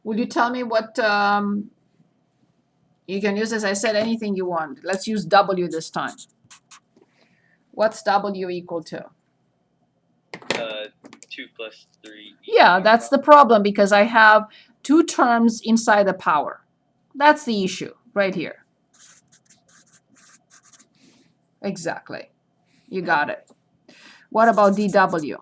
Will you tell me what you can use, as I said, anything you want. Let's use W this time. What's W equal to? 2 plus 3. Yeah, that's the problem because I have two terms inside the power. That's the issue right here. Exactly. You got it. What about dW?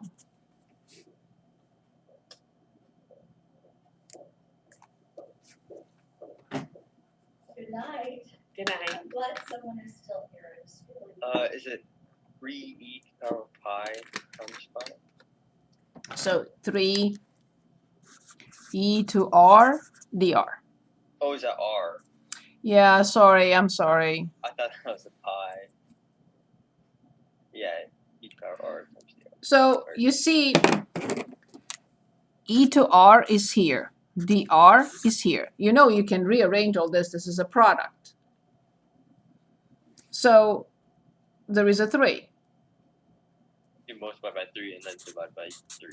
Good night. Good night. I'm glad someone is still here in school. Is it 3e to the power of pi times 5? So 3e to r dr. Oh, is that r? Yeah, sorry, I'm sorry. I thought that was a pi. Yeah, e to the power of r times dr. So you see, e to r is here. dr is here. You know you can rearrange all this. This is a product. So there is a 3. You multiply by 3 and then divide by 3.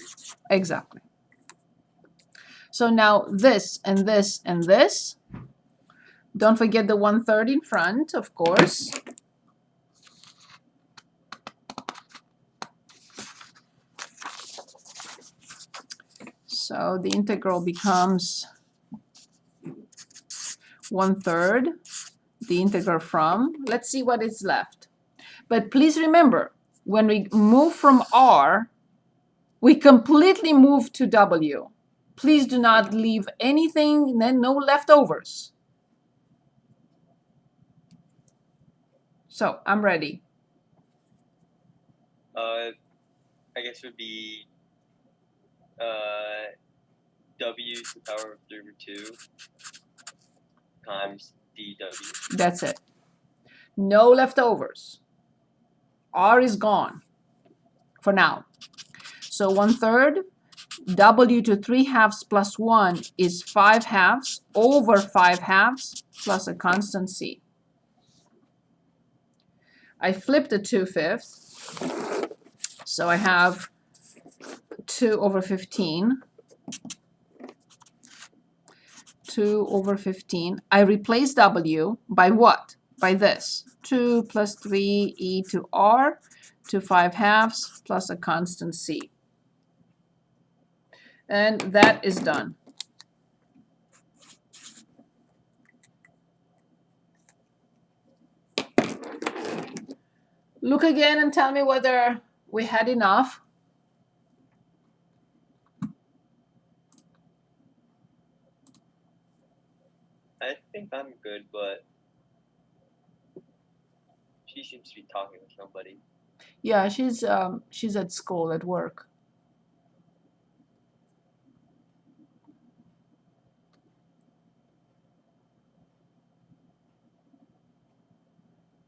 Exactly. So now this and this and this. Don't forget the 1/3 in front, of course. So the integral becomes 1/3. The integral from, let's see what is left. But please remember, when we move from r, we completely move to w. Please do not leave anything, then no leftovers. So I'm ready. I guess it would be w to the power of 3 over 2 times dw. That's it. No leftovers. R is gone for now. So 1/3, w to 3/2 plus 1 is 5/2 over 5/2 plus a constant c. I flipped the 2/5, so I have 2 over 15. 2 over 15. I replace w by what? By this. 2 plus 3e to r to 5/2 plus a constant c. And that is done. Look again and tell me whether we had enough. I think I'm good, but she seems to be talking with somebody. Yeah, she's at school, at work.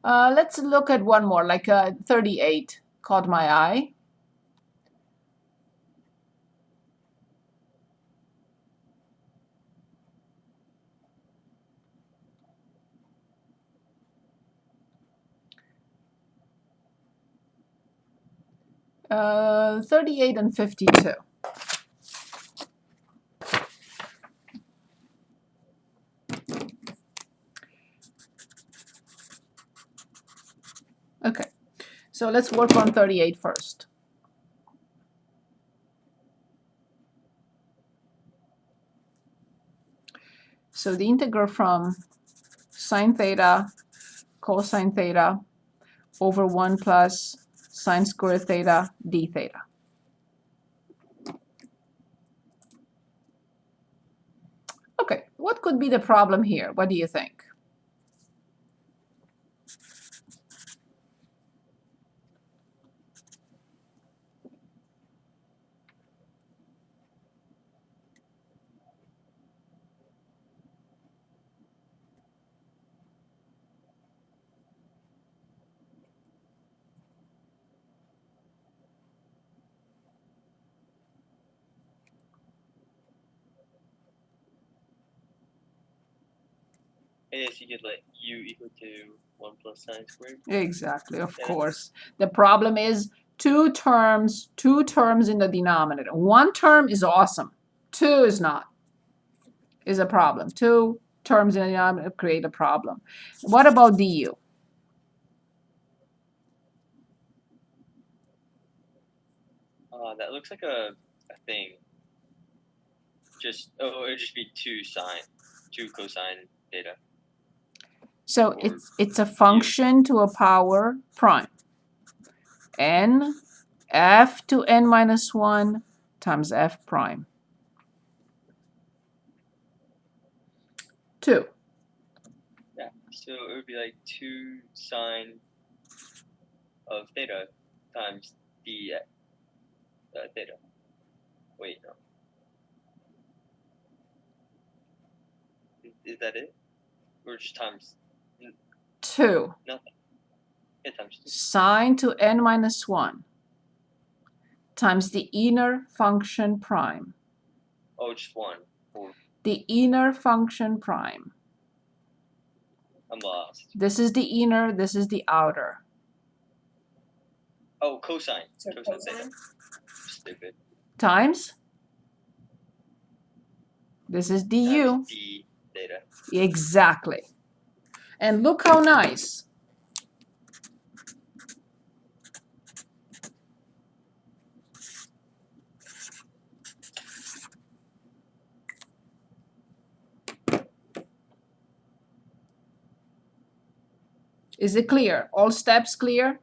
Let's look at one more, like 38 caught my eye. Uh, 38 and 52. Okay, so let's work on 38 first. So the integral from sine theta cosine theta over 1 plus sine squared theta d theta. Okay, what could be the problem here? What do you think? I guess you could let u equal to 1 plus sine squared. Exactly, of Yeah. course. The problem is two terms in the denominator. One term is awesome, two is not. is a problem. Two terms in a denominator create a problem. What about du? That looks like a thing. It'd just be 2 cosine theta. So Or it's a function to a power prime. N f to n minus 1 times f prime. 2. Yeah, so it would be like 2 sine of theta times d theta. Wait, no. Is that it? Or just times 2 nothing? Yeah, times 2. sine to n minus 1 times the inner function prime. Oh, just 1. Or The inner function prime. I'm lost. This is the inner, this is the outer. Oh, cosine. So Cosine theta. cosine? Stupid. Times. This is du. Times d theta. Exactly. And look how nice. Is it clear? All steps clear?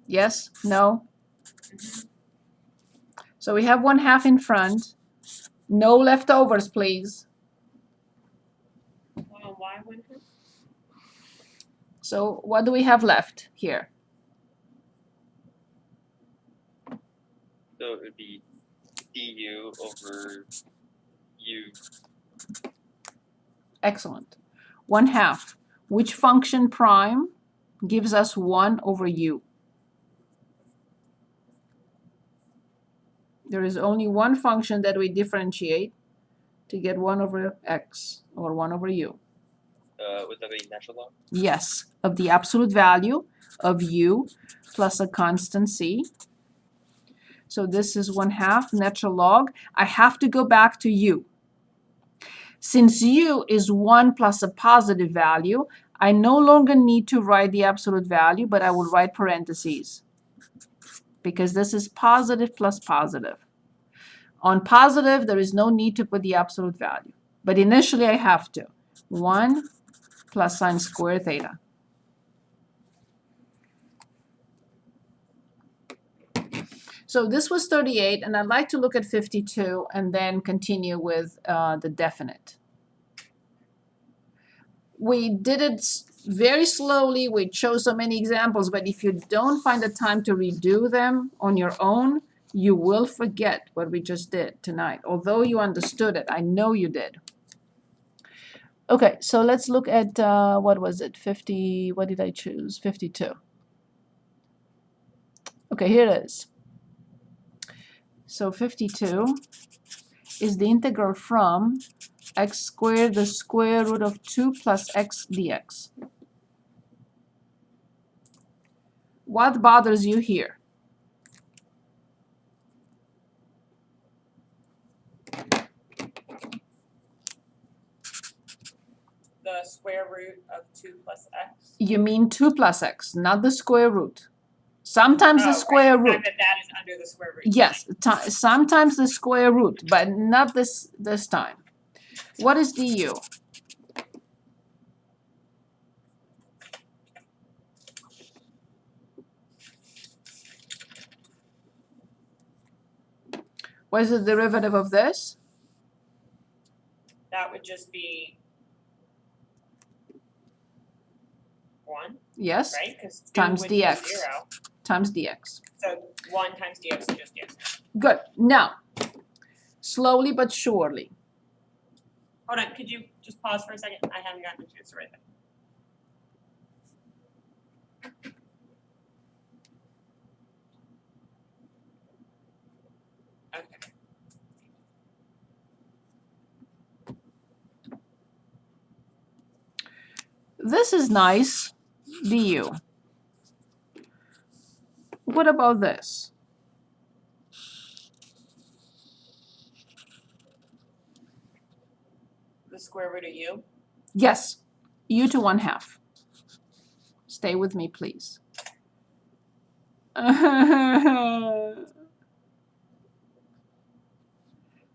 Yes? No? So we have 1/2 in front. No leftovers, please. Why wouldn't it? So what do we have left here? So it would be du over u. Excellent. 1/2. Which function prime gives us 1 over u? There is only one function that we differentiate to get 1 over x or 1 over u. Would that be natural log? Yes, of the absolute value of u plus a constant c. So this is 1/2 natural log. I have to go back to u. Since u is 1 plus a positive value, I no longer need to write the absolute value, but I will write parentheses because this is positive plus positive. On positive, there is no need to put the absolute value, but initially I have to. 1 plus sine squared theta. So this was 38, and I'd like to look at 52 and then continue with the definite. We did it very slowly. We chose so many examples, but if you don't find the time to redo them on your own, you will forget what we just did tonight. Although you understood it, I know you did. Okay, so let's look at, what was it, 50, what did I choose? 52. Okay, here it is. So 52 is the integral from x squared the square root of 2 plus x dx. What bothers you here? The square root of 2 plus x. You mean 2 plus x, not the square root. Sometimes the square right. root. That is under the square root. Yes, sometimes the square root, but not this time. What is du? What is the derivative of this? That would just be 1, Yes, right? Because Times would be dx. 0. times dx. So 1 times dx is just dx. Good. Now, slowly but surely. Hold on, could you just pause for a second? I haven't gotten a chance to write that. Okay. This is nice, du. What about this? square root of u? Yes, u to 1/2. Stay with me, please.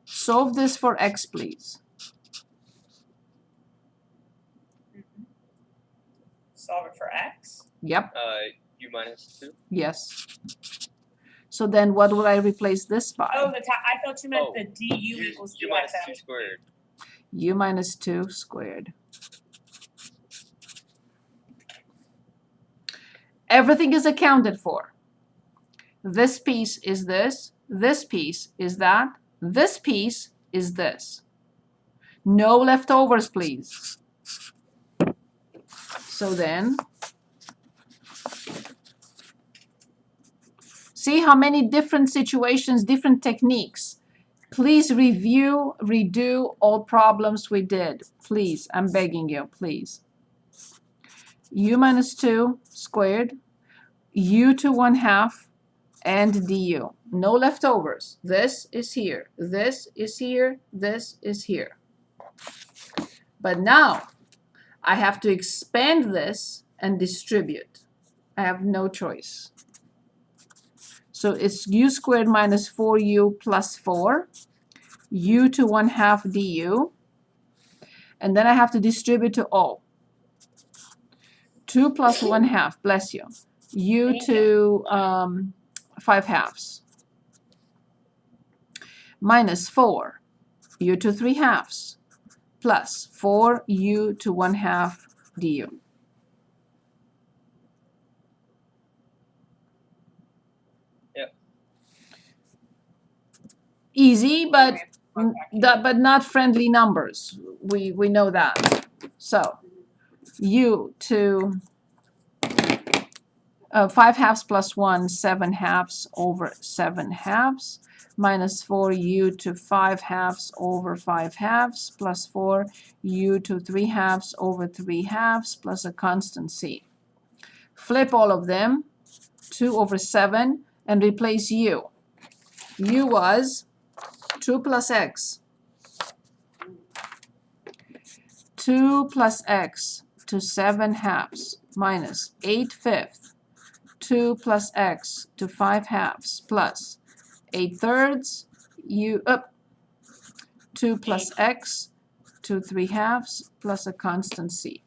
Solve this for x, please. Solve it for x? Yep, U minus 2. yes. So then what would I replace this by? Oh, I thought you meant Oh, the du equals U dx. minus That 2 was- squared. U minus 2 squared. Everything is accounted for. This piece is this piece is that, this piece is this. No leftovers, please. So then, see how many different situations, different techniques. Please review, redo all problems we did. Please, I'm begging you, please. U minus 2 squared, u to 1/2, and du. No leftovers. This is here, this is here, this is here. But now I have to expand this and distribute. I have no choice. So it's u squared minus 4u plus 4, u to 1/2 du, and then I have to distribute to all. 2 plus 1/2, bless you, u to 5/2, minus 4, u to 3/2, plus 4 u to 1/2 du. Yep. Easy, but not friendly numbers. We know that. So u to 5/2 plus 1, 7/2 over 7/2, minus 4u to 5/2 over 5/2, plus 4u to 3/2 over 3/2, plus a constant c. Flip all of them, 2 over 7, and replace u. U was 2 plus x. 2 plus x to 7/2 minus 8/5, 2 plus x to 5/2 plus 8/3 u up 2 plus x to 3/2 plus a constant c.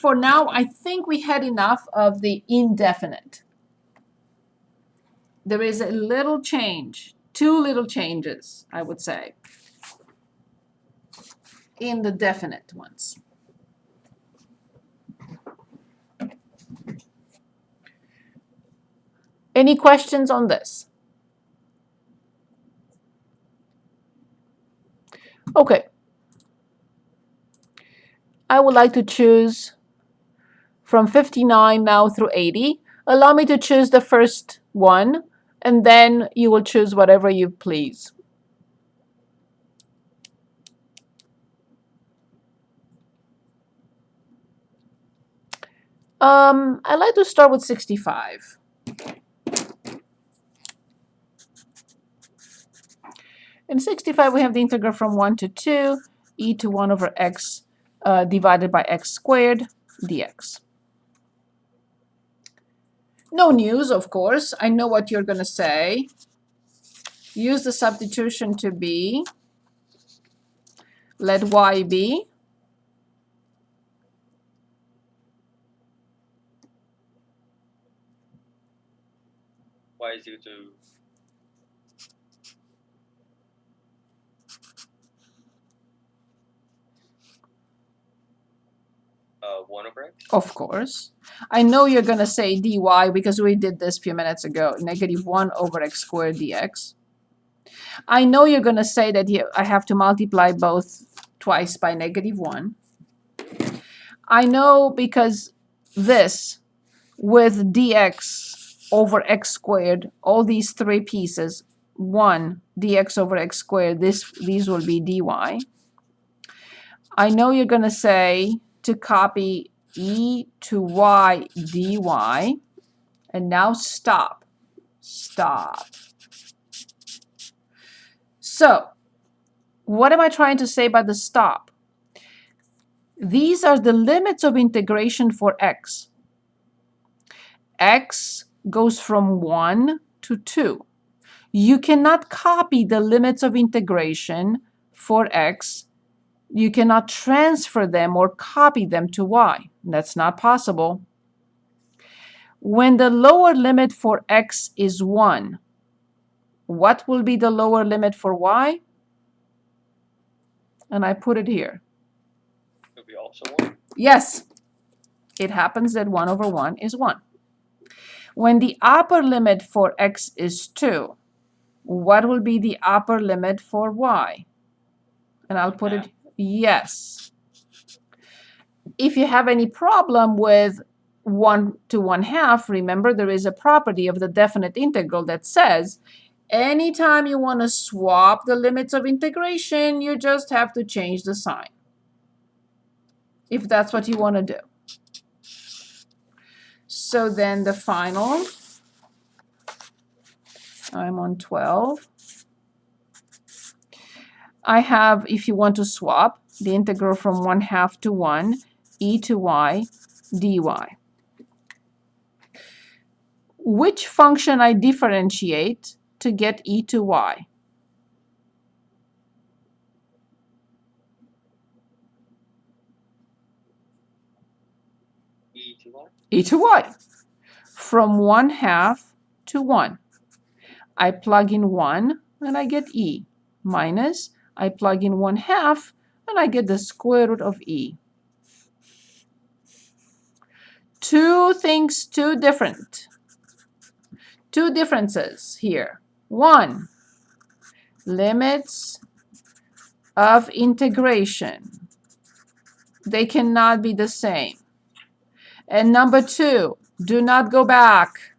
For now, I think we had enough of the indefinite. There is a little change, 2 little changes, I would say, in the definite ones. Any questions on this? Okay. I would like to choose from 59 now through 80. Allow me to choose the first one, and then you will choose whatever you please. I'd like to start with 65. In 65, we have the integral from 1 to 2, e to 1 over x divided by x squared dx. No news, of course. I know what you're going to say. Use the substitution to be. Let y be. Y is equal to 1 over x. Of course. I know you're going to say dy because we did this a few minutes ago. Negative 1 over x squared dx. I know you're going to say that I have to multiply both twice by negative 1. I know because this with dx over x squared, all these 3 pieces, 1 dx over x squared, these will be dy. I know you're going to say to copy e to y dy, And now stop. Stop. So, what am I trying to say by the stop? These are the limits of integration for x. X goes from 1 to 2. You cannot copy the limits of integration for x. You cannot transfer them or copy them to y. That's not possible. When the lower limit for x is 1, what will be the lower limit for y? And I put it here. It'll be also 1. Yes, it happens that 1 over 1 is 1. When the upper limit for x is 2, what will be the upper limit for y? And I'll put it, yes. If you have any problem with 1 to 1/2, remember there is a property of the definite integral that says anytime you want to swap the limits of integration, you just have to change the sign, if that's what you want to do. So then the final, I'm on 12. I have, if you want to swap, the integral from 1/2 to 1, e to y dy. Which function I differentiate to get e to y? E to y. E to y. From 1/2 to 1. I plug in 1 and I get e, minus I plug in 1/2 and I get the square root of e. Two things, two differences here. One, limits of integration. They cannot be the same. And number two, do not go back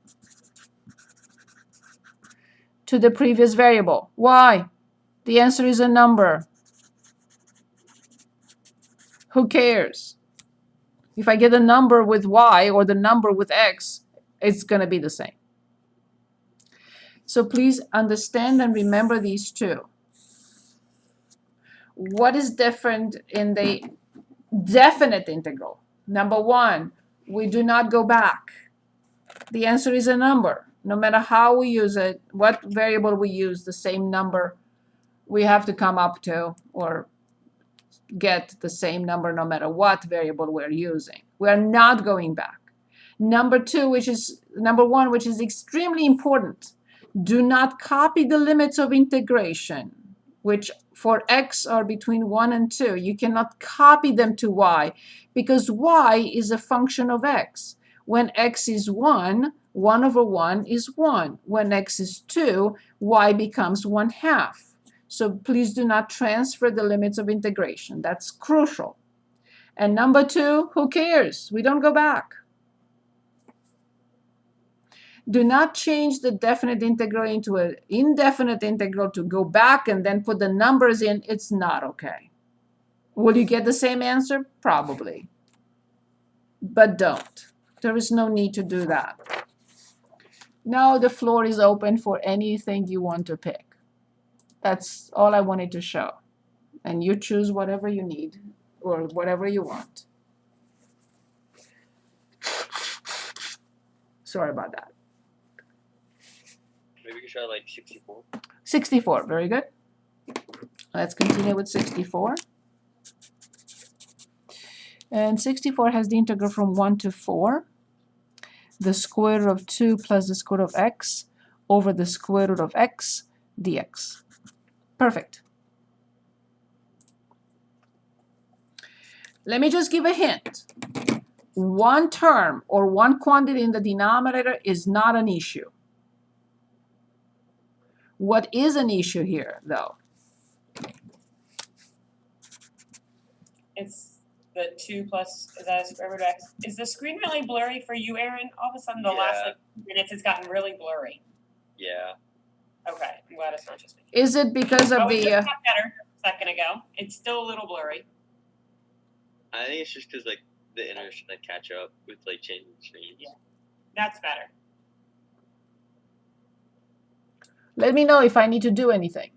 to the previous variable. Why? The answer is a number. Who cares? If I get a number with y or the number with x, it's going to be the same. So please understand and remember these two. What is different in the definite integral? Number one, we do not go back. The answer is a number. No matter how we use it, what variable we use, the same number we have to come up to or get the same number no matter what variable we're using. We're not going back. Number one, which is extremely important, do not copy the limits of integration, which for x are between 1 and 2. You cannot copy them to y because y is a function of x. When x is 1, 1 over 1 is 1. When x is 2, y becomes 1/2. So please do not transfer the limits of integration. That's crucial. And number two, who cares? We don't go back. Do not change the definite integral into an indefinite integral to go back and then put the numbers in. It's not okay. Will you get the same answer? Probably. But don't. There is no need to do that. Now the floor is open for anything you want to pick. That's all I wanted to show. And you choose whatever you need or whatever you want. Sorry about that. Maybe we can try like 64. 64, very good. Let's continue with 64. And 64 has the integral from 1 to 4. The square root of 2 plus the square root of x over the square root of x dx. Perfect. Let me just give a hint. One term or one quantity in the denominator is not an issue. What is an issue here, though? It's the 2 plus, is that a square root of x? Is the screen really blurry for you, Aaron? All of a sudden, the last Yeah. like minutes, it's gotten really blurry. Yeah. Okay, I'm glad it's not just me. Is it because of Oh, it the just got better a second ago. It's still a little blurry. I think it's just because like the internet should like catch up with like changing screens. Yeah. That's better. Let me know if I need to do anything.